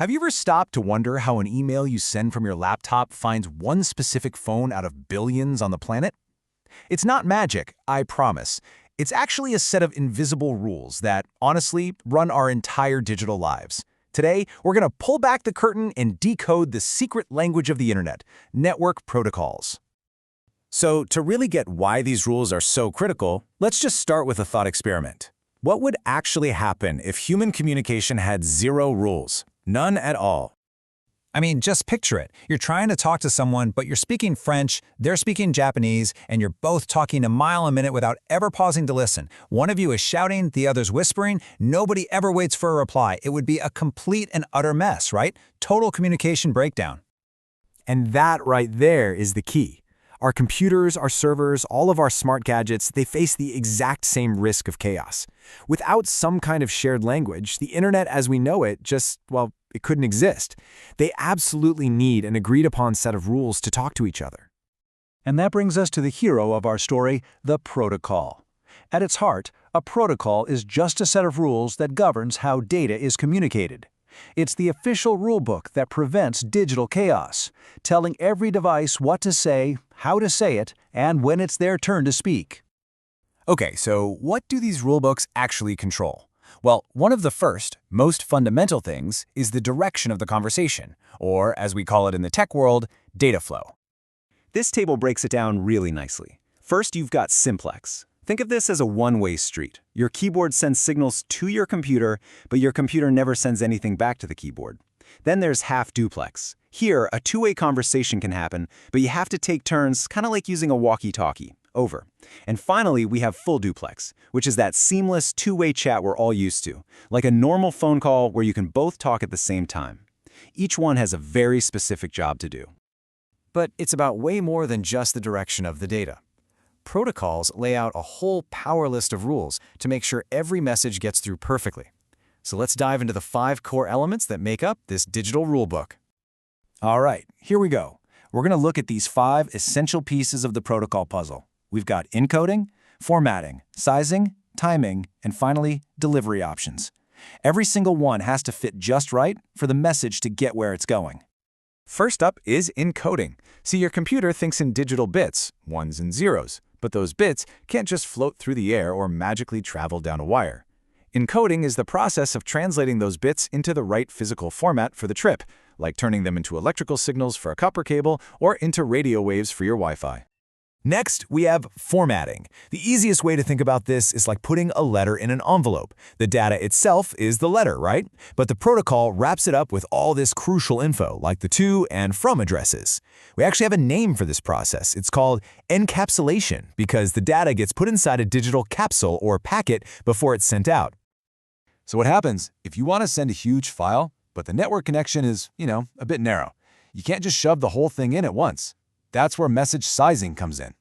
Have you ever stopped to wonder how an email you send from your laptop finds one specific phone out of billions on the planet? It's not magic, I promise. It's actually a set of invisible rules that, honestly, run our entire digital lives. Today, we're going to pull back the curtain and decode the secret language of the internet, network protocols. So, to really get why these rules are so critical, let's just start with a thought experiment. What would actually happen if human communication had zero rules? None at all. I mean, just picture it. You're trying to talk to someone, but you're speaking French, they're speaking Japanese, and you're both talking a mile a minute without ever pausing to listen. One of you is shouting, the other's whispering. Nobody ever waits for a reply. It would be a complete and utter mess, right? Total communication breakdown. And that right there is the key. Our computers, our servers, all of our smart gadgets, they face the exact same risk of chaos. Without some kind of shared language, the internet as we know it well, it couldn't exist. They absolutely need an agreed-upon set of rules to talk to each other. And that brings us to the hero of our story, the protocol. At its heart, a protocol is just a set of rules that governs how data is communicated. It's the official rulebook that prevents digital chaos, telling every device what to say, how to say it, and when it's their turn to speak. Okay, so what do these rulebooks actually control? Well, one of the first, most fundamental things is the direction of the conversation, or as we call it in the tech world, data flow. This table breaks it down really nicely. First, you've got simplex. Think of this as a one-way street. Your keyboard sends signals to your computer, but your computer never sends anything back to the keyboard. Then there's half-duplex. Here, a two-way conversation can happen, but you have to take turns, kind of like using a walkie-talkie. Over. And finally, we have full duplex, which is that seamless two-way chat we're all used to, like a normal phone call where you can both talk at the same time. Each one has a very specific job to do. But it's about way more than just the direction of the data. Protocols lay out a whole power list of rules to make sure every message gets through perfectly. So let's dive into the 5 core elements that make up this digital rulebook. All right, here we go. We're going to look at these 5 essential pieces of the protocol puzzle. We've got encoding, formatting, sizing, timing, and finally, delivery options. Every single one has to fit just right for the message to get where it's going. First up is encoding. See, your computer thinks in digital bits, ones and zeros, but those bits can't just float through the air or magically travel down a wire. Encoding is the process of translating those bits into the right physical format for the trip, like turning them into electrical signals for a copper cable or into radio waves for your Wi-Fi. Next, we have formatting. The easiest way to think about this is like putting a letter in an envelope. The data itself is the letter, right? But the protocol wraps it up with all this crucial info, like the to and from addresses. We actually have a name for this process. It's called encapsulation, because the data gets put inside a digital capsule or packet before it's sent out. So what happens if you want to send a huge file, but the network connection is, a bit narrow? You can't just shove the whole thing in at once. That's where message sizing comes in.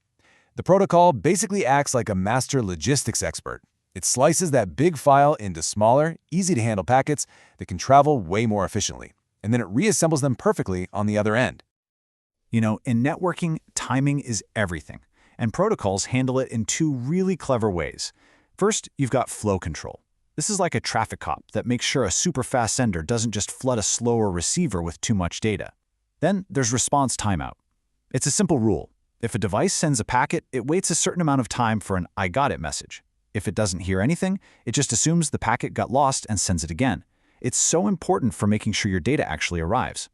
The protocol basically acts like a master logistics expert. It slices that big file into smaller, easy-to-handle packets that can travel way more efficiently, and then it reassembles them perfectly on the other end. In networking, timing is everything, and protocols handle it in 2 really clever ways. First, you've got flow control. This is like a traffic cop that makes sure a super-fast sender doesn't just flood a slower receiver with too much data. Then there's response timeout. It's a simple rule. If a device sends a packet, it waits a certain amount of time for an "I got it" message. If it doesn't hear anything, it just assumes the packet got lost and sends it again. It's so important for making sure your data actually arrives.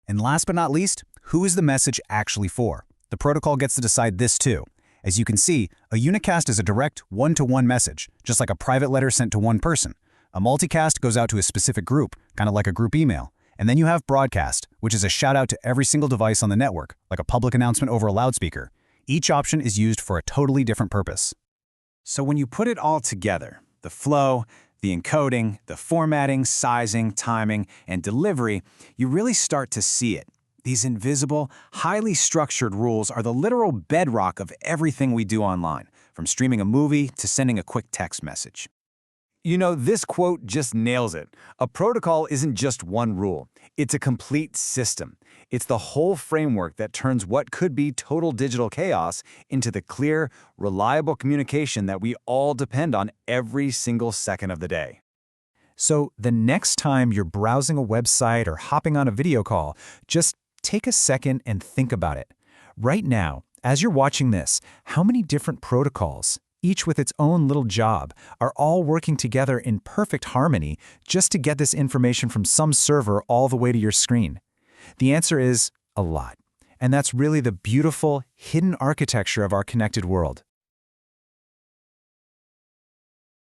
And last but not least, who is the message actually for? The protocol gets to decide this too. As you can see, a unicast is a direct one-to-one message, just like a private letter sent to one person. A multicast goes out to a specific group, kind of like a group email. And then you have broadcast, which is a shout out to every single device on the network, like a public announcement over a loudspeaker. Each option is used for a totally different purpose. So when you put it all together, the flow, the encoding, the formatting, sizing, timing, and delivery, you really start to see it. These invisible, highly structured rules are the literal bedrock of everything we do online, from streaming a movie to sending a quick text message. This quote just nails it. A protocol isn't just one rule. It's a complete system. It's the whole framework that turns what could be total digital chaos into the clear, reliable communication that we all depend on every single second of the day. So the next time you're browsing a website or hopping on a video call, just take a second and think about it. Right now, as you're watching this, how many different protocols, each with its own little job, are all working together in perfect harmony just to get this information from some server all the way to your screen? The answer is a lot. And that's really the beautiful, hidden architecture of our connected world.